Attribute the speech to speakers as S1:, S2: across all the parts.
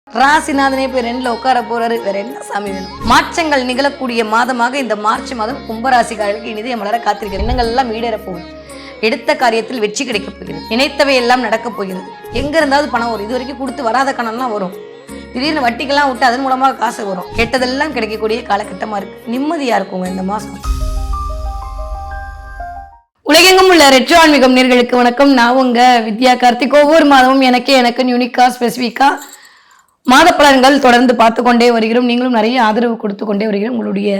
S1: ராசிநாதனே போய் ரெண்டுல உட்கார போறாரு. வேற என்ன சாமி வேணும்? மாற்றங்கள் நிகழக்கூடிய மாதமாக இந்த மார்ச் மாதம் கும்பராசிக்காரர்களுக்கு இனிதே மலர காத்திருக்கிற எண்ணங்கள் எல்லாம் ஈடேற போகுது. எடுத்த காரியத்தில் வெற்றி கிடைக்கப் போகிறது. நினைத்தவை எல்லாம் நடக்கப் போகிறது. எங்க இருந்தாவது பணம் வரும். இது வரைக்கும் கொடுத்து வராத கணம்லாம் வரும். திடீர்னு வட்டிக்கெல்லாம் விட்டு அதன் மூலமாக காசு வரும். கேட்டதெல்லாம் கிடைக்கக்கூடிய காலகட்டமா இருக்கு. நிம்மதியா இருக்குங்க இந்த மாசம். உலகெங்கும் உள்ள ரெட்ரோ ஆன்மீகம் நேர்களுக்கு வணக்கம். நான் உங்க வித்யா கார்த்திக். ஒவ்வொரு மாதமும் எனக்கு யூனிக்கா ஸ்பெசிஃபிக்கா மாத பலன்கள் தொடர்ந்து பார்த்து கொண்டே வருகிறோம். நீங்களும் நிறைய ஆதரவு கொடுத்து கொண்டே வருகிறோம். உங்களுடைய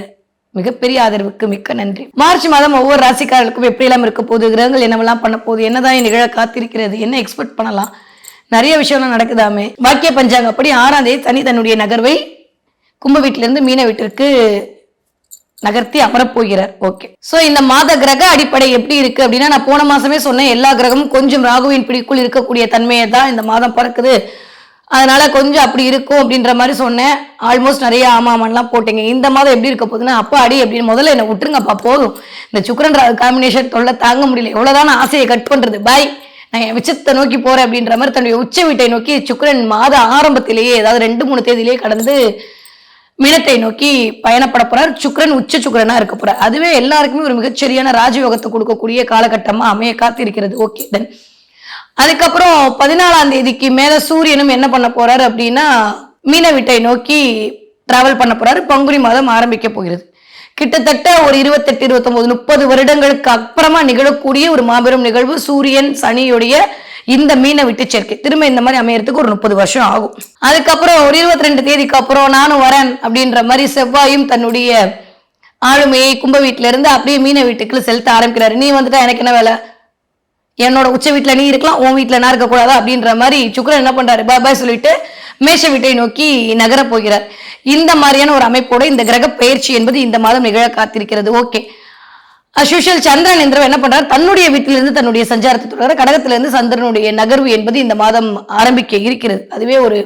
S1: மிகப்பெரிய ஆதரவுக்கு மிக்க நன்றி. மார்ச் மாதம் ஒவ்வொரு ராசிக்காரர்களுக்கும் எப்படியெல்லாம் இருக்க போகுது, கிரகங்கள் என்னவெல்லாம் பண்ண போகுது, என்னதான் நிகழ காத்திருக்கிறது, என்ன எக்ஸ்பெக்ட் பண்ணலாம், நிறைய விஷயம்லாம் நடக்குதாமே. வாக்கிய பஞ்சாங்க அப்படி 6ஆம் தேதி சனி தன்னுடைய நகர்வை கும்ப வீட்டிலிருந்து மீன வீட்டிற்கு நகர்த்தி அமரப்போகிறார். ஓகே, சோ இந்த மாத கிரக அடிப்படை எப்படி இருக்கு அப்படின்னா, நான் போன மாசமே சொன்னேன், எல்லா கிரகமும் கொஞ்சம் ராகுவின் பிடிக்குள் இருக்கக்கூடிய தன்மையை தான் இந்த மாதம் பறக்குது, அதனால கொஞ்சம் அப்படி இருக்கும் அப்படின்ற மாதிரி சொன்னேன். ஆல்மோஸ்ட் நிறைய ஆமாமன்லாம் போட்டீங்க. இந்த மாதம் எப்படி இருக்க போகுதுன்னா, அப்பா அடி அப்படின்னு முதல்ல என்ன விட்டுருங்கப்பா போதும், இந்த சுக்கிரன் காம்பினேஷன் தொல்லை தாங்க முடியல, எவ்வளவுதான் ஆசையை கட் பண்றது, பாய் நான் என் உச்சத்தை நோக்கி போறேன் அப்படின்ற மாதிரி தன்னுடைய உச்ச வீட்டை நோக்கி சுக்கிரன் மாத ஆரம்பத்திலேயே, அதாவது 2-3 தேதியிலேயே கடந்து மீனத்தை நோக்கி பயணப்பட போறார். சுக்கிரன் உச்ச சுக்கிரனா இருக்க போறார். அதுவே எல்லாருக்குமே ஒரு மிகச்சரியான ராஜயோகத்தை கொடுக்கக்கூடிய காலகட்டமா அமைய காத்திருக்கிறது. ஓகே, தென் அதுக்கப்புறம் 14ஆம் தேதிக்கு மேல சூரியனும் என்ன பண்ண போறாரு அப்படின்னா, மீன வீட்டை நோக்கி டிராவல் பண்ண போறாரு. பங்குனி மாதம் ஆரம்பிக்க போகிறது. கிட்டத்தட்ட ஒரு 28, 29, 30 வருடங்களுக்கு அப்புறமா நிகழக்கூடிய ஒரு மாபெரும் நிகழ்வு சூரியன் சனியுடைய இந்த மீன விட்டு சேர்க்கை. திரும்ப இந்த மாதிரி அமையறதுக்கு ஒரு 30 வருஷம் ஆகும். அதுக்கப்புறம் ஒரு 22 தேதிக்கு அப்புறம் நானும் வரேன் அப்படின்ற மாதிரி செவ்வாயும் தன்னுடைய ஆளுமையை கும்ப வீட்டுல இருந்து அப்படியே மீன வீட்டுக்குள்ள செலுத்த ஆரம்பிக்கிறாரு. நீ வந்துட்டா எனக்கு என்ன வேலை, என்னோட உச்ச வீட்டுல நீ இருக்கலாம், உன் வீட்டுல நான் இருக்கக்கூடாதா அப்படின்ற மாதிரி சுக்கிரன் என்ன பண்றாரு, பாய் சொல்லிட்டு மேஷ வீட்டை நோக்கி நகர போகிறார். இந்த மாதிரியான ஒரு அமைப்போட இந்த கிரக பயிற்சி என்பது இந்த மாதம் நிகழ காத்திருக்கிறது. ஓகே, அஸ்யூஷுவல் சந்திரன் எந்திரன் என்ன பண்றாரு, தன்னுடைய வீட்டிலிருந்து தன்னுடைய சஞ்சாரத்தை தொடர கடகத்திலிருந்து சந்திரனுடைய நகர்வு என்பது இந்த மாதம் ஆரம்பிக்க இருக்கிறது. அதுவே ஒரு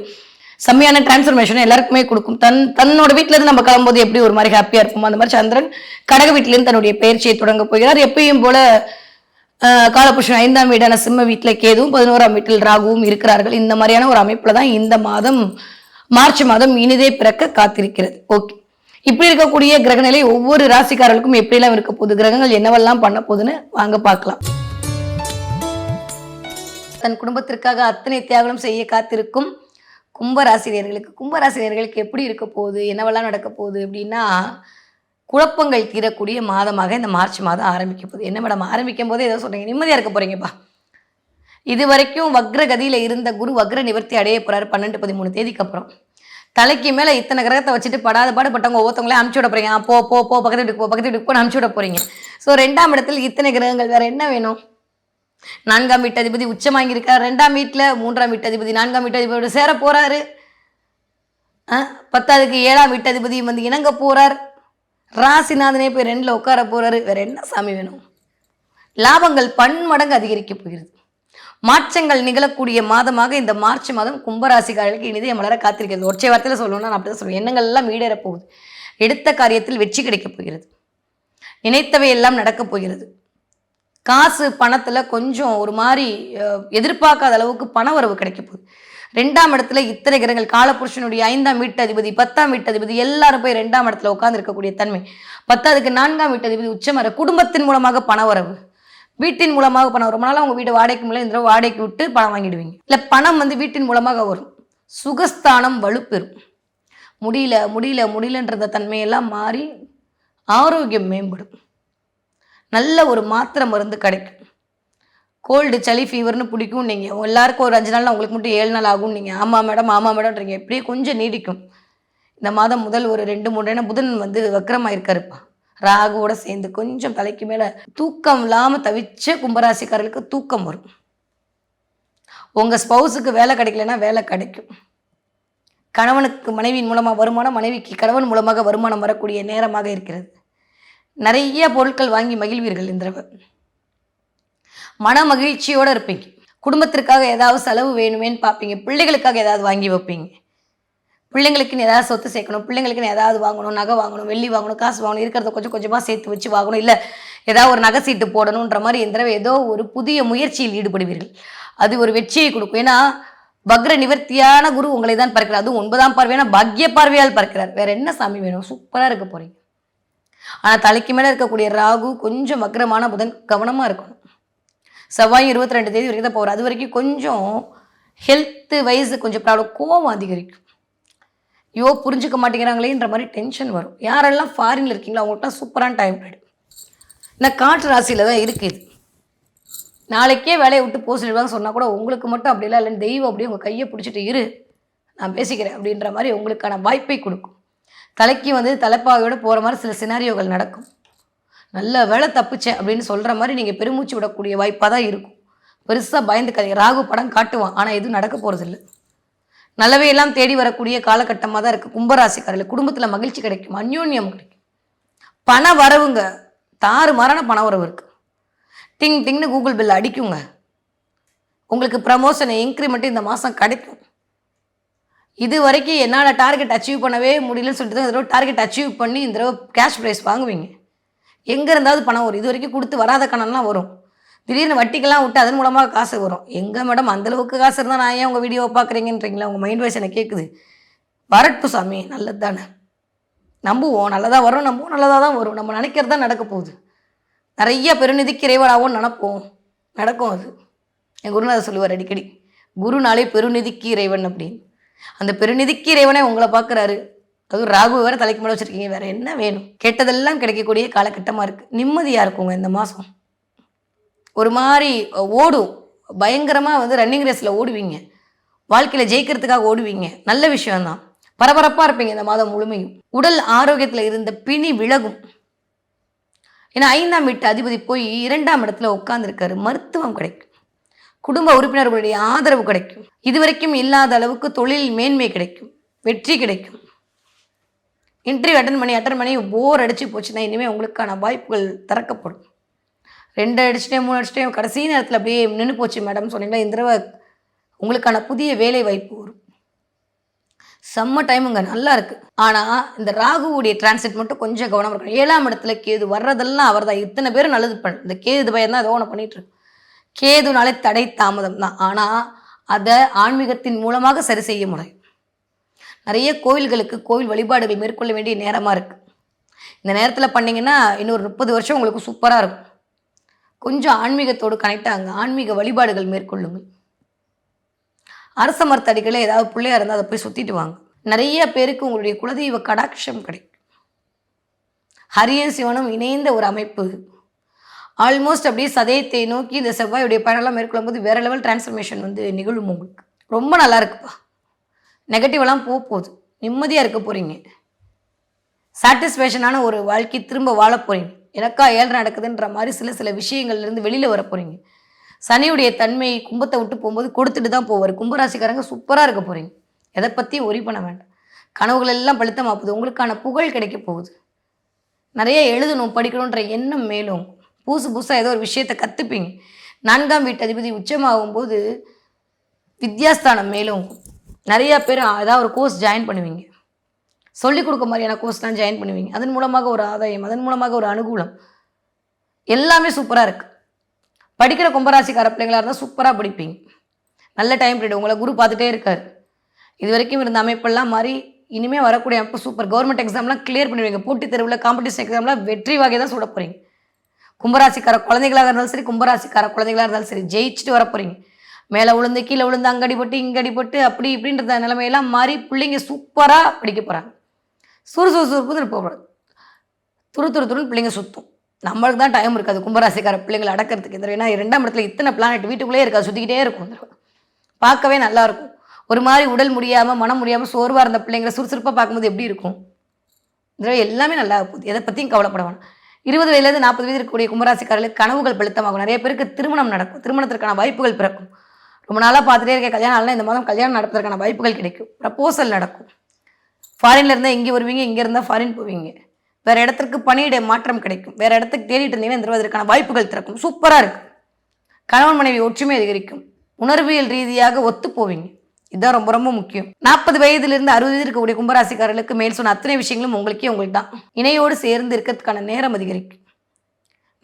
S1: செம்மையான டிரான்ஸ்ஃபர்மேஷன் எல்லாருக்குமே கொடுக்கும். தன்னோட வீட்டுல இருந்து நம்ம கிளம்பும்போது எப்படி ஒரு மாதிரி ஹாப்பியா இருக்கும், அந்த மாதிரி சந்திரன் கடக வீட்டிலிருந்து தன்னுடைய பயிற்சியை தொடங்க போகிறார். எப்பயும் போல காலபுருஷன் 5ஆம் வீடான சிம்ம வீட்டில் கேதுவும் 11ஆம் வீட்டில் ராகுவும் இருக்கிறார்கள். இந்த மாதிரியான ஒரு அமைப்புல தான் இந்த மாதம் மார்ச் மாதம் இனிதே பிறக்க காத்திருக்கிறது. ஓகே, இப்படி இருக்கக்கூடிய கிரகநிலை ஒவ்வொரு ராசிக்காரர்களுக்கும் எப்படியெல்லாம் இருக்க போகுது, கிரகங்கள் என்னவெல்லாம் பண்ண போகுதுன்னு வாங்க பார்க்கலாம். தன் குடும்பத்திற்காக அத்தனை தியாகம் செய்ய காத்திருக்கும் கும்பராசினியர்களுக்கு எப்படி இருக்க போகுது, என்னவெல்லாம் நடக்க போகுது அப்படின்னா, குழப்பங்கள் தீரக்கூடிய மாதமாக இந்த மார்ச் மாதம் ஆரம்பிக்க போகுது. என்ன மேடம் ஆரம்பிக்கும் போதே ஏதோ சொல்றீங்க, நிம்மதியா இருக்க போறீங்கப்பா. இது வரைக்கும் வக்ர கதியில இருந்த குரு வக்ர நிவர்த்தி அடைய போறாரு 12-13 தேதிக்கு அப்புறம். தலைக்கு மேல இத்தனை கிரகத்தை வச்சுட்டு படாத பாடுபட்டவங்க ஒவ்வொருத்தவங்களே அனுப்பிச்சு விட போறீங்க. போ போ போ பக்கத்து வீட்டுக்கு போன்னு அனுப்பிச்சு விட போறீங்க. ஸோ 2ஆம் இடத்துல இத்தனை கிரகங்கள், வேற என்ன வேணும்? 4ஆம் வீட்டு அதிபதி உச்சம் வாங்கியிருக்காரு. 2ஆம் வீட்டுல 3ஆம் வீட்டு அதிபதி 4ஆம் வீட்டு அதிபதியோட சேர போறாரு. 10ஆவதுக்கு 7ஆம் வீட்டு அதிபதி வந்து இணங்க போறார். ராசிநாதனே போய் 2ல உட்கார போறாரு. வேற என்ன சாமி வேணும்? லாபங்கள் பன்மடங்கு அதிகரிக்க போகிறது. மாற்றங்கள் நிகழக்கூடிய மாதமாக இந்த மார்ச் மாதம் கும்பராசிக்காரர்களுக்கு இனிதே மலர காத்திருக்கிறது. ஒற்றை வார்த்தையில சொல்லணும்னா நான் அப்படிதான் சொல்லுவேன். எண்ணங்கள் எல்லாம் ஈடேற போகுது. எடுத்த காரியத்தில் வெற்றி கிடைக்க போகிறது. நினைத்தவை எல்லாம் நடக்க போகிறது. காசு பணத்துல கொஞ்சம் ஒரு மாதிரி எதிர்பார்க்காத அளவுக்கு பண வரவு கிடைக்க போகுது. 2ஆம் இடத்துல இத்தனை கிரகங்கள், காலபுருஷனுடைய 5ஆம் வீட்டு அதிபதி 10ஆம் வீட்டு அதிபதி எல்லாரும் போய் 2ஆம் இடத்துல உட்கார்ந்து இருக்கக்கூடிய தன்மை. 10ஆவதுக்கு 4ஆம் வீட்டு அதிபதி உச்சமர குடும்பத்தின் மூலமாக பண வரவு, வீட்டின் மூலமாக பணம் வரும். ரொம்ப நாள் அவங்க வீடு வாடகைக்கு மேலே இந்த வாடகைக்கு விட்டு பணம் வாங்கிடுவீங்க. இல்லை பணம் வந்து வீட்டின் மூலமாக வரும். சுகஸ்தானம் வலுப்பெறும். முடியலன்றத தன்மையெல்லாம் மாறி ஆரோக்கியம் மேம்படும். நல்ல ஒரு மாத்திரை மருந்து கிடைக்கும். கோல்டு சளி ஃபீவர்னு பிடிக்கும். நீங்கள் எல்லாருக்கும் ஒரு 5 நாள், உங்களுக்கு மட்டும் 7 நாள் ஆகும். நீங்கள் ஆமாம் மேடம்ன்றீங்க. எப்படியே கொஞ்சம் நீடிக்கும். இந்த மாதம் முதல் ஒரு 2-3 ஏன்னா புதன் வந்து வக்கரமாக இருக்காருப்பா, ராகுவோட சேர்ந்து கொஞ்சம் தலைக்கு மேலே தூக்கம் இல்லாமல் தவிச்ச கும்பராசிக்காரர்களுக்கு தூக்கம் வரும். உங்கள் ஸ்பௌஸுக்கு வேலை கிடைக்கலன்னா வேலை கிடைக்கும். கணவனுக்கு மனைவியின் மூலமாக வருமானம், மனைவிக்கு கணவன் மூலமாக வருமானம் வரக்கூடிய நேரமாக இருக்கிறது. நிறைய பொருட்கள் வாங்கி மகிழ்வீர்கள். இந்த மன மகிழ்ச்சியோடு இருப்பீங்க. குடும்பத்திற்காக ஏதாவது செலவு வேணுமேன்னு பார்ப்பீங்க. பிள்ளைகளுக்காக ஏதாவது வாங்கி வைப்பீங்க. பிள்ளைங்களுக்குன்னு ஏதாவது சொத்து சேர்க்கணும், பிள்ளைங்களுக்குன்னு ஏதாவது வாங்கணும், நகை வாங்கணும், வெள்ளி வாங்கணும், காசு வாங்கணும், இருக்கிறத கொஞ்சம் கொஞ்சமாக சேர்த்து வச்சு வாங்கணும், இல்லை ஏதாவது ஒரு நகை சீட்டு போடணுன்ற மாதிரி இந்த தடவை ஏதோ ஒரு புதிய முயற்சியில் ஈடுபடுவீர்கள். அது ஒரு வெற்றியை கொடுக்கும். ஏன்னா வக்ர நிவர்த்தியான குரு உங்களை தான் பார்க்கிறார். அதுவும் 9ஆம் பார்வையான பாக்கிய பார்வையால் பார்க்கிறார். வேற என்ன சாமி வேணும்? சூப்பரா இருக்க போறீங்க. ஆனா தலைக்கு மேல இருக்கக்கூடிய ராகு கொஞ்சம் வக்ரமான புதன், கவனமா இருக்கணும். செவ்வாய் 22 தேதி வரைக்கும் தான் போகிறார். அது வரைக்கும் கொஞ்சம் ஹெல்த் வைஸ் கொஞ்சம் ப்ராப்ளம், கோவம் அதிகரிக்கும். ஐயோ புரிஞ்சுக்க மாட்டேங்கிறாங்களேன்ற மாதிரி டென்ஷன் வரும். யாரெல்லாம் ஃபாரின்ல இருக்கீங்களோ அவங்கள்ட்ட சூப்பரான டைம் பீரியட். இந்த காற்று ராசியில தான் இருக்குது. நாளைக்கே வேலையை விட்டு போக சொல்லிடுவாங்க சொன்னால் கூட உங்களுக்கு மட்டும் அப்படிலாம் இல்லைன்னு தெய்வம் அப்படியே உங்கள் கையை பிடிச்சிட்டு இரு, நான் பேசிக்கிறேன் அப்படின்ற மாதிரி உங்களுக்கான வாய்ப்பை கொடுக்கும். தலைக்கு வந்து தலைப்பாகையோடு போகிற மாதிரி சில சினாரியோகள் நடக்கும். நல்ல வேலை தப்பிச்சேன் அப்படின்னு சொல்கிற மாதிரி நீங்கள் பெருமூச்சு விடக்கூடிய வாய்ப்பாக தான் இருக்கும். பெருசாக பயந்துக்காதீங்க. ராகு படம் காட்டுவான், ஆனால் எதுவும் நடக்க போகிறதில்ல. நல்லவே எல்லாம் தேடி வரக்கூடிய காலகட்டமாக தான் இருக்குது. கும்பராசிக்காரர்கள் குடும்பத்தில் மகிழ்ச்சி கிடைக்கும், அந்யோன்யம் கிடைக்கும், பண வரவுங்க தாறு மாறான பண வரவு இருக்குது. டிங் டிங்னு கூகுள் பில் அடிக்குங்க. உங்களுக்கு ப்ரமோஷன் இன்க்ரிமெண்ட் இந்த மாதம் கிடைக்கும். இது வரைக்கும் என்னால் டார்கெட் அச்சீவ் பண்ணவே முடியலன்னு சொல்லிட்டு தான் இந்த தடவை டார்கெட் அச்சீவ் பண்ணி இந்த தடவை கேஷ் ப்ரைஸ் வாங்குவீங்க. எங்கே இருந்தாவது பணம் வரும். இது வரைக்கும் கொடுத்து வராத கணம்லாம் வரும். திடீர்னு வட்டிக்கெல்லாம் விட்டு அதன் மூலமாக காசு வரும். எங்கே மேடம் அந்தளவுக்கு காசு இருந்தால் நான் ஏன் உங்கள் வீடியோவை பார்க்குறீங்கன்றீங்களா? உங்கள் மைண்ட் வாய்ஸ் எனக்கு கேட்குது. வரட்டும் சாமி, நல்லது தானே, நம்புவோம். நல்லதாக வரும், நம்புவோம், நல்லதாக தான் வரும். நம்ம நினைக்கிறது தான் நடக்க போகுது. நிறைய பெருநிதிக்கு இறைவனாகவும் நினைப்போம், நடக்கும். அது என் குருநாதர் சொல்லுவார் அடிக்கடி, குருநாளே பெருநிதிக்கு இறைவன் அப்படின்னு. அந்த பெருநிதிக்கு இறைவனே உங்களை பார்க்குறாரு. அதுவும் ராகு வேறு தலைக்கு மேலே வச்சுருக்கீங்க. வேறு என்ன வேணும்? கேட்டதெல்லாம் கிடைக்கக்கூடிய காலகட்டமாக இருக்குது. நிம்மதியாக இருக்குங்க இந்த மாதம். ஒரு மாதிரி ஓடும், பயங்கரமாக வந்து ரன்னிங் ரேஸில் ஓடுவீங்க, வாழ்க்கையில் ஜெயிக்கிறதுக்காக ஓடுவீங்க. நல்ல விஷயம்தான். பரபரப்பாக இருப்பீங்க இந்த மாதம் முழுமையும். உடல் ஆரோக்கியத்தில் இருந்த பிணி விலகும். ஏன்னா 5ஆம் வீட்டு அதிபதி போய் 2ஆம் இடத்துல உட்கார்ந்துருக்காரு. மருத்துவம் கிடைக்கும், குடும்ப உறுப்பினர்களுடைய ஆதரவு கிடைக்கும், இதுவரைக்கும் இல்லாத அளவுக்கு தொழில் மேன்மை கிடைக்கும், வெற்றி கிடைக்கும். இன்டர்வியூ அட்டன் பண்ணி போர் அடிச்சு போச்சுன்னா இனிமேல் உங்களுக்கான வாய்ப்புகள் திறக்கப்படும். 2 அடிச்சுட்டேன் 3 அடிச்சுட்டேன் கடைசி நேரத்தில் அப்படியே நின்று போச்சு மேடம் சொன்னீங்களா, இந்த தடவை உங்களுக்கான புதிய வேலை வாய்ப்பு வரும். செம்ம டைமுங்க, நல்லா இருக்குது. ஆனால் இந்த ராகுவுடைய டிரான்சிட் மட்டும் கொஞ்சம் கவனம் இருக்கணும். 7ஆம் இடத்துல கேது வர்றதெல்லாம் அவர் தான். இத்தனை பேரும் நல்லது இந்த கேது பையன் தான் ஏதோ ஒன்று பண்ணிகிட்ருக்கு. கேதுனாலே தடை தாமதம் தான். ஆனால் அதை ஆன்மீகத்தின் மூலமாக சரி செய்ய முடியும். நிறைய கோவில்களுக்கு கோவில் வழிபாடுகள் மேற்கொள்ள வேண்டிய நேரமாக இருக்குது. இந்த நேரத்தில் பண்ணிங்கன்னா இன்னொரு 30 வருஷம் உங்களுக்கு சூப்பராக இருக்கும். கொஞ்சம் ஆன்மீகத்தோடு கனெக்ட் ஆகுங்க, ஆன்மீக வழிபாடுகள் மேற்கொள்ளுங்கள். அரச மரத்தடிகளில் ஏதாவது பிள்ளையா இருந்தால் அதை போய் சுற்றிட்டு வாங்க. நிறைய பேருக்கு உங்களுடைய குலதெய்வ கடாட்சம் கிடைக்கும். ஹரியன் சிவனும் இணைந்த ஒரு அமைப்பு. ஆல்மோஸ்ட் அப்படியே சதயத்தை நோக்கி இந்த செவ்வாயுடைய பயணம்லாம் மேற்கொள்ளும் போது வேறு லெவல் டிரான்ஸ்ஃபர்மேஷன் வந்து நிகழும். உங்களுக்கு ரொம்ப நல்லா இருக்குப்பா. நெகட்டிவெல்லாம் போகுது, நிம்மதியாக இருக்க போகிறீங்க. சாட்டிஸ்ஃபேக்ஷனான ஒரு வாழ்க்கை திரும்ப வாழ போகிறீங்க. எனக்கா 7 நடக்குதுன்ற மாதிரி சில விஷயங்கள்லேருந்து வெளியில் வர போகிறீங்க. சனியுடைய தன்மை கும்பத்தை விட்டு போகும்போது கொடுத்துட்டு தான் போவார். கும்பராசிக்காரங்க சூப்பராக இருக்க போகிறீங்க. எதை பற்றியும் ஒரி பண்ண வேண்டாம். கனவுகள் எல்லாம் பழுத்தமாக போகுது. உங்களுக்கான புகழ் கிடைக்க போகுது. நிறைய எழுதணும் படிக்கணுன்ற எண்ணம் மேலும். புதுசாக ஏதோ ஒரு விஷயத்தை கற்றுப்பீங்க. 4ஆம் வீட்டு அதிபதி உச்சமாகும் போது வித்யாஸ்தானம் மேலும். நிறையா பேர் ஏதாவது ஒரு கோர்ஸ் ஜாயின் பண்ணுவீங்க. சொல்லிக் கொடுக்க மாதிரியான கோர்ஸ்லாம் ஜாயின் பண்ணுவீங்க. அதன் மூலமாக ஒரு ஆதாயம், அதன் மூலமாக ஒரு அனுகூலம், எல்லாமே சூப்பராக இருக்குது. படிக்கிற கும்பராசிக்கார பிள்ளைங்களாக இருந்தால் சூப்பராக படிப்பீங்க. நல்ல டைம் பீரியட். உங்களை குரு பார்த்துட்டே இருக்கார். இது வரைக்கும் இருந்த அமைப்பெல்லாம் மாதிரி இனிமேல் வரக்கூடிய அமைப்பு சூப்பர். கவர்மெண்ட் எக்ஸாம்லாம் கிளியர் பண்ணுவீங்க. போட்டித் தேர்வில் காம்படிஷன் எக்ஸாம்லாம் வெற்றி வகை தான் சுட போகிறீங்க. கும்பராசிக்கார குழந்தைகளாக இருந்தாலும் சரி, கும்பராசிக்கார குழந்தைகளாக இருந்தாலும் சரி, ஜெயிச்சுட்டு வர போகிறீங்க. மேலே விழுந்து கீழே விழுந்து அங்கடிப்பட்டு இங்கடிப்பட்டு அப்படி இப்படின்ற நிலைமையெல்லாம் மாறி பிள்ளைங்க சூப்பராக படிக்க போகிறாங்க. சுறுசுறுப்புன்னு போகக்கூடாது. துருன்னு பிள்ளைங்க சுற்றும். நம்மளுக்கு தான் டைம் இருக்காது கும்பராசிக்கார பிள்ளைங்களை அடக்கிறதுக்கு. இந்த ஏன்னா 2ஆம் இடத்துல இத்தனை பிளானட் வீட்டுக்குள்ளே இருக்காது, சுற்றிக்கிட்டே இருக்கும். பார்க்கவே நல்லாயிருக்கும். ஒரு மாதிரி உடல் முடியாமல் மனம் முடியாமல் சோர்வாக இருந்த பிள்ளைங்களை சுறுசுறுப்பாக பார்க்கும்போது எப்படி இருக்கும்? இந்த எல்லாமே நல்லா போகுது. எதை பற்றியும் கவலைப்பட வேணாம். 20 வயதுலேருந்து 40 வயது இருக்கக்கூடிய கும்பராசிக்காரர்களுக்கு கனவுகள் பழுத்தமாகும். நிறைய பேருக்கு திருமணம் நடக்கும். திருமணத்திற்கான வாய்ப்புகள் பிறக்கும். ரொம்ப நாளாக பார்த்துட்டே இருக்க கல்யாணம் ஆனால் இந்த மாதம் கல்யாணம் நடப்பதற்கான வாய்ப்புகள் கிடைக்கும். ப்ரப்போசல் நடக்கும். ஃபாரின்ல இருந்தால் இங்கே வருவீங்க, இங்கே இருந்தால் ஃபாரின் போவீங்க. வேறு இடத்துக்கு பணியிட மாற்றம் கிடைக்கும். வேறு இடத்துக்கு தேடிட்டு இருந்தீங்கன்னா இந்த வாய்ப்புகள் திறக்கும். சூப்பராக இருக்குது. கணவன் மனைவி ஒற்றுமை அதிகரிக்கும். உணர்வியல் ரீதியாக ஒத்து போவீங்க. இதுதான் ரொம்ப ரொம்ப முக்கியம். 40 வயதிலிருந்து 60 வயது இருக்கக்கூடிய கும்பராசிக்காரர்களுக்கு மேல் சொன்ன அத்தனை விஷயங்களும் உங்களுக்கு தான். இணையோடு சேர்ந்து இருக்கிறதுக்கான நேரம் அதிகரிக்கும்.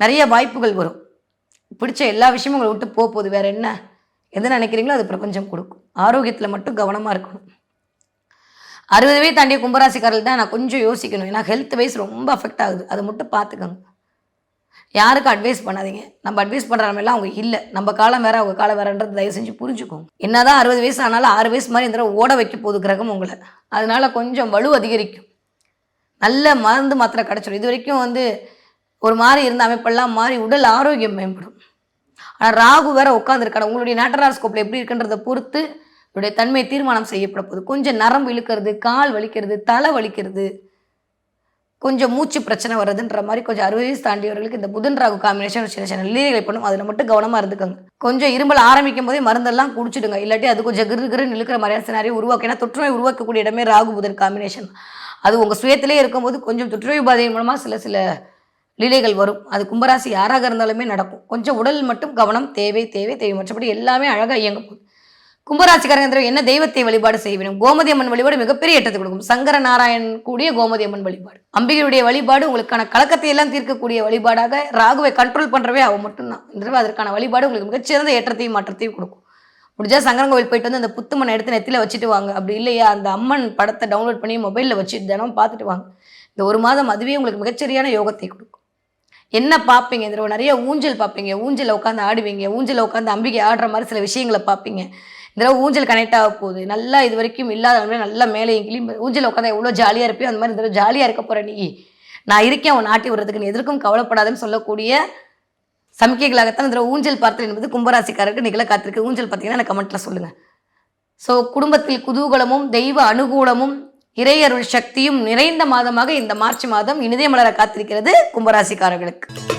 S1: நிறைய வாய்ப்புகள் வரும். பிடிச்ச எல்லா விஷயமும் உங்களை விட்டு போகுது. வேற என்ன? எது நினைக்கிறீங்களோ அது பிரபஞ்சம் கொடுக்கும். ஆரோக்கியத்தில் மட்டும் கவனமாக இருக்கணும். 60 தாண்டிய கும்பராசிக்காரர்கள் தான் நான் கொஞ்சம் யோசிக்கணும். ஏன்னா ஹெல்த் வைஸ் ரொம்ப அஃபெக்ட் ஆகுது. அதை மட்டும் பார்த்துக்கோங்க. யாருக்கும் அட்வைஸ் பண்ணாதீங்க. நம்ம அட்வைஸ் பண்ணுற மாதிரிலாம் அவங்க இல்லை. நம்ம காலம் வேறு அவங்க காலம் வேறுன்றது தயவு செஞ்சு புரிஞ்சுக்கோங்க. என்னதான் 60 வயசு ஆனாலும் 6 வயசு மாதிரி இந்த ஓட வைக்க போகுது கிரகம் உங்களை. அதனால கொஞ்சம் வலு அதிகரிக்கும். நல்ல மருந்து மாத்திரை கிடச்சிடும். இது வரைக்கும் ஒரு மாதிரி இருந்த அமைப்பெல்லாம் மாறி உடல் ஆரோக்கியம் மேம்படும். ஆனால் ராகு வேற உட்காந்துருக்காரு. உங்களுடைய நேட்டராஸ்கோப்பில் எப்படி இருக்குன்றதை பொறுத்து இதோடைய தன்மை தீர்மானம் செய்யப்பட போகுது. கொஞ்சம் நரம்பு இழுக்கிறது, கால் வலிக்கிறது, தலை வலிக்கிறது, கொஞ்சம் மூச்சு பிரச்சனை வருதுன்ற மாதிரி கொஞ்சம் 60 வயசு தாண்டியவர்களுக்கு இந்த புதன் ராகு காம்பினேஷன் சின்ன சின்ன லீலைகளை பண்ணும். அதில் மட்டும் கவனமாக இருந்துக்கோங்க. கொஞ்சம் இருமல் ஆரம்பிக்கும் போதே மருந்தெல்லாம் குடிச்சிடுங்க. இல்லாட்டி அது கொஞ்சம் கிருன்னு இழுக்கிற மாதிரியான சினாரியோ உருவாக்கும். ஏன்னா தொற்றுநோய் உருவாக்கக்கூடிய இடமே ராகு புதன் காம்பினேஷன். அது உங்கள் சுயத்திலே இருக்கும்போது கொஞ்சம் தொற்றுநோய் பாதை மூலமாக சில லீலைகள் வரும். அது கும்பராசி யாராக இருந்தாலுமே நடக்கும். கொஞ்சம் உடல் மட்டும் கவனம் தேவை. மற்றபடி எல்லாமே அழகாக இயங்க போகுது. கும்பராசிக்காரங்க என்ன தெய்வத்தை வழிபாடு செய்ய வேண்டும்? கோமதி அம்மன் வழிபாடு மிகப்பெரிய ஏற்றத்தை கொடுக்கும். சங்கர நாராயணன் கூடிய கோமதி அம்மன் வழிபாடு, அம்பிகையுடைய வழிபாடு உங்களுக்கான கலக்கத்தை எல்லாம் தீர்க்கக்கூடிய வழிபாடாக, ராகுவை கண்ட்ரோல் பண்றவே அவ மட்டும்தான். இந்த தடவை அதற்கான வழிபாடு உங்களுக்கு மிகச்சிறந்த ஏற்றத்தையும் மாற்றத்தையும் கொடுக்கும். முடிஞ்சா சங்கரன் கோவில் போயிட்டு அந்த புத்துமனை எடுத்து நெத்தில வச்சுட்டு வாங்க. அப்படி இல்லையா அந்த அம்மன் படத்தை டவுன்லோட் பண்ணி மொபைலில் வச்சு தினம் பார்த்துட்டு வாங்க. இந்த ஒரு மாதம் அதுவே உங்களுக்கு மிகச்சரியான யோகத்தை கொடுக்கும். என்ன பார்ப்பீங்க? இந்த நிறைய ஊஞ்சல் பார்ப்பீங்க, ஊஞ்சலில் உட்காந்து ஆடுவீங்க, ஊஞ்சலில் உட்காந்து அம்பிகை ஆடுற மாதிரி சில விஷயங்களை பார்ப்பீங்க. இந்த ஊஞ்சல் கனெக்ட் ஆக போகுது. நல்லா இது வரைக்கும் இல்லாதவங்க நல்லா மேலே எங்கேயும் ஊஞ்சல் உட்காந்து எவ்வளோ ஜாலியாக இருப்பேன். அந்த மாதிரி இந்த ஜாலியாக இருக்க போகிற நீ, நான் இருக்கேன் உன் நாட்டி விடுறதுக்கு, நீ எதற்கும் கவலைப்படாதுன்னு சொல்லக்கூடிய சமிக்கைகளாகத்தான் இந்த ஊஞ்சல் பார்த்தல் என்பது கும்பராசிக்காரருக்கு நிகழ காத்திருக்கு. ஊஞ்சல் பார்த்தீங்கன்னா எனக்கு கமெண்ட்டில் சொல்லுங்கள். ஸோ குடும்பத்தில் குதூகலமும் தெய்வ அனுகூலமும் இறையருள் சக்தியும் நிறைந்த மாதமாக இந்த மார்ச் மாதம் இனிதே மலர காத்திருக்கிறது கும்பராசிக்காரர்களுக்கு.